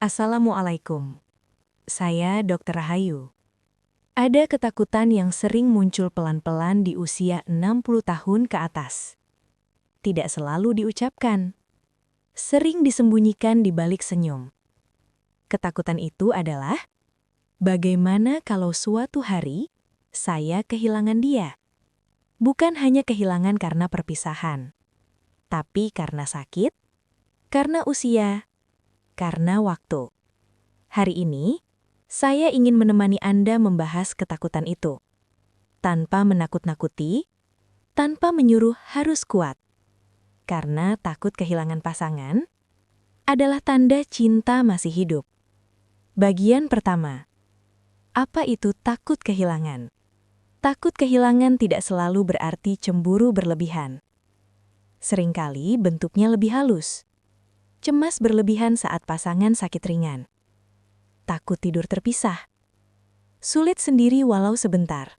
Assalamualaikum. Saya Dr. Rahayu. Ada ketakutan yang sering muncul pelan-pelan di usia 60 tahun ke atas. Tidak selalu diucapkan. Sering disembunyikan di balik senyum. Ketakutan itu adalah, bagaimana kalau suatu hari saya kehilangan dia? Bukan hanya kehilangan karena perpisahan, tapi karena sakit, karena usia, karena waktu. Hari ini, saya ingin menemani Anda membahas ketakutan itu. Tanpa menakut-nakuti, tanpa menyuruh harus kuat. Karena takut kehilangan pasangan adalah tanda cinta masih hidup. Bagian pertama. Apa itu takut kehilangan? Takut kehilangan tidak selalu berarti cemburu berlebihan. Seringkali bentuknya lebih halus. Cemas berlebihan saat pasangan sakit ringan. Takut tidur terpisah. Sulit sendiri walau sebentar.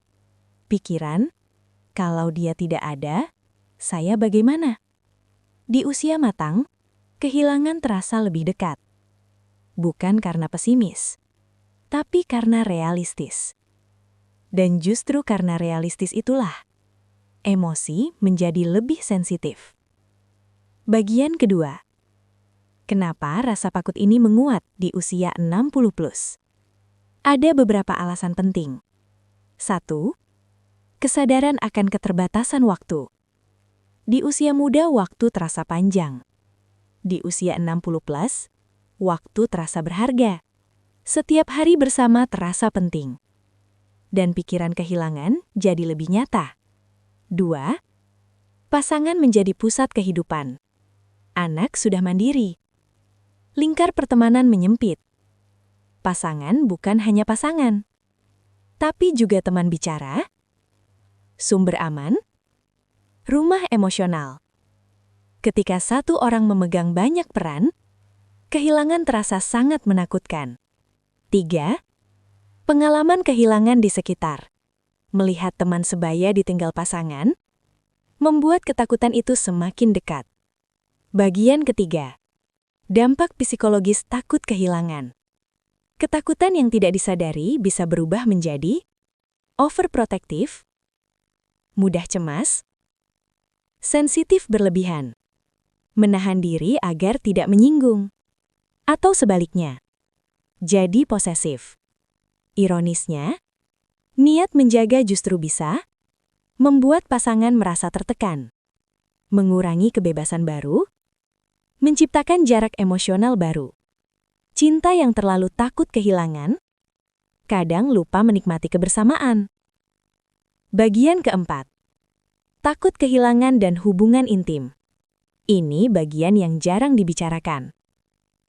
Pikiran, kalau dia tidak ada, saya bagaimana? Di usia matang, kehilangan terasa lebih dekat. Bukan karena pesimis, tapi karena realistis. Dan justru karena realistis itulah, emosi menjadi lebih sensitif. Bagian kedua. Kenapa rasa takut ini menguat di usia 60+? Ada beberapa alasan penting. 1. Kesadaran akan keterbatasan waktu. Di usia muda waktu terasa panjang. Di usia 60+, waktu terasa berharga. Setiap hari bersama terasa penting. Dan pikiran kehilangan jadi lebih nyata. 2. Pasangan menjadi pusat kehidupan. Anak sudah mandiri. Lingkar pertemanan menyempit. Pasangan bukan hanya pasangan, tapi juga teman bicara, sumber aman, rumah emosional. Ketika satu orang memegang banyak peran, kehilangan terasa sangat menakutkan. 3. Pengalaman kehilangan di sekitar. Melihat teman sebaya ditinggal pasangan, membuat ketakutan itu semakin dekat. Bagian ketiga. Dampak psikologis takut kehilangan. Ketakutan yang tidak disadari bisa berubah menjadi overprotective, mudah cemas, sensitif berlebihan, menahan diri agar tidak menyinggung, atau sebaliknya, jadi posesif. Ironisnya, niat menjaga justru bisa membuat pasangan merasa tertekan, mengurangi kebebasan baru, menciptakan jarak emosional baru. Cinta yang terlalu takut kehilangan, kadang lupa menikmati kebersamaan. Bagian keempat. Takut kehilangan dan hubungan intim. Ini bagian yang jarang dibicarakan.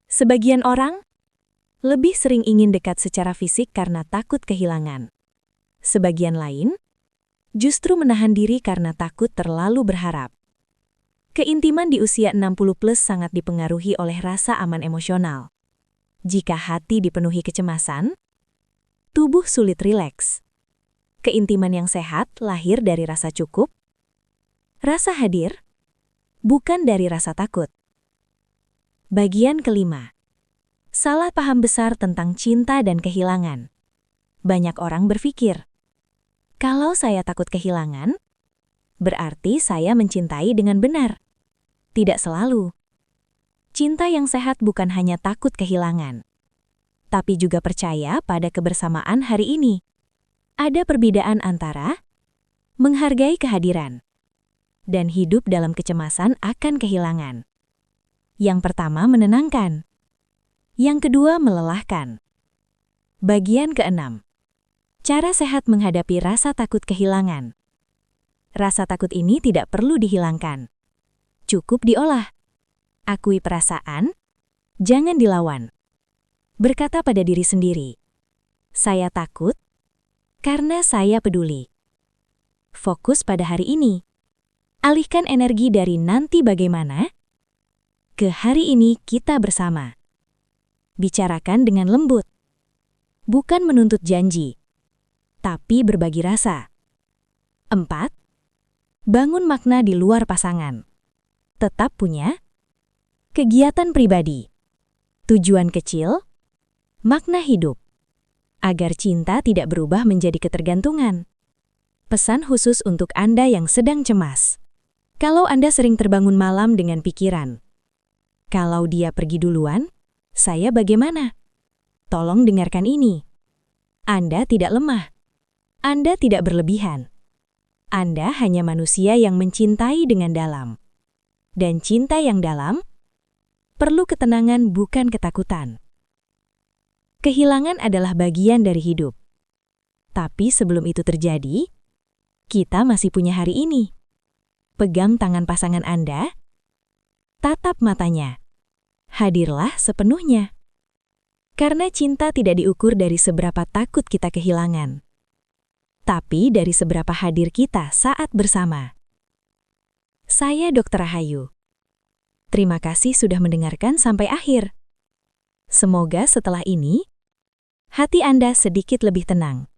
Sebagian orang lebih sering ingin dekat secara fisik karena takut kehilangan. Sebagian lain justru menahan diri karena takut terlalu berharap. Keintiman di usia 60+ sangat dipengaruhi oleh rasa aman emosional. Jika hati dipenuhi kecemasan, tubuh sulit rileks. Keintiman yang sehat lahir dari rasa cukup, rasa hadir, bukan dari rasa takut. Bagian kelima. Salah paham besar tentang cinta dan kehilangan. Banyak orang berpikir, kalau saya takut kehilangan, berarti saya mencintai dengan benar. Tidak selalu. Cinta yang sehat bukan hanya takut kehilangan, tapi juga percaya pada kebersamaan hari ini. Ada perbedaan antara menghargai kehadiran dan hidup dalam kecemasan akan kehilangan. Yang pertama menenangkan, yang kedua melelahkan. Bagian keenam. Cara sehat menghadapi rasa takut kehilangan. Rasa takut ini tidak perlu dihilangkan. Cukup diolah. Akui perasaan, jangan dilawan. Berkata pada diri sendiri, saya takut karena saya peduli. Fokus pada hari ini. Alihkan energi dari nanti bagaimana ke hari ini kita bersama. Bicarakan dengan lembut. Bukan menuntut janji, tapi berbagi rasa. 4. Bangun makna di luar pasangan. Tetap punya kegiatan pribadi. Tujuan kecil, makna hidup. Agar cinta tidak berubah menjadi ketergantungan. Pesan khusus untuk Anda yang sedang cemas. Kalau Anda sering terbangun malam dengan pikiran, kalau dia pergi duluan, saya bagaimana? Tolong dengarkan ini. Anda tidak lemah. Anda tidak berlebihan. Anda hanya manusia yang mencintai dengan dalam. Dan cinta yang dalam perlu ketenangan, bukan ketakutan. Kehilangan adalah bagian dari hidup. Tapi sebelum itu terjadi, kita masih punya hari ini. Pegang tangan pasangan Anda, tatap matanya. Hadirlah sepenuhnya. Karena cinta tidak diukur dari seberapa takut kita kehilangan, tapi dari seberapa hadir kita saat bersama. Saya Dr. Rahayu. Terima kasih sudah mendengarkan sampai akhir. Semoga setelah ini, hati Anda sedikit lebih tenang.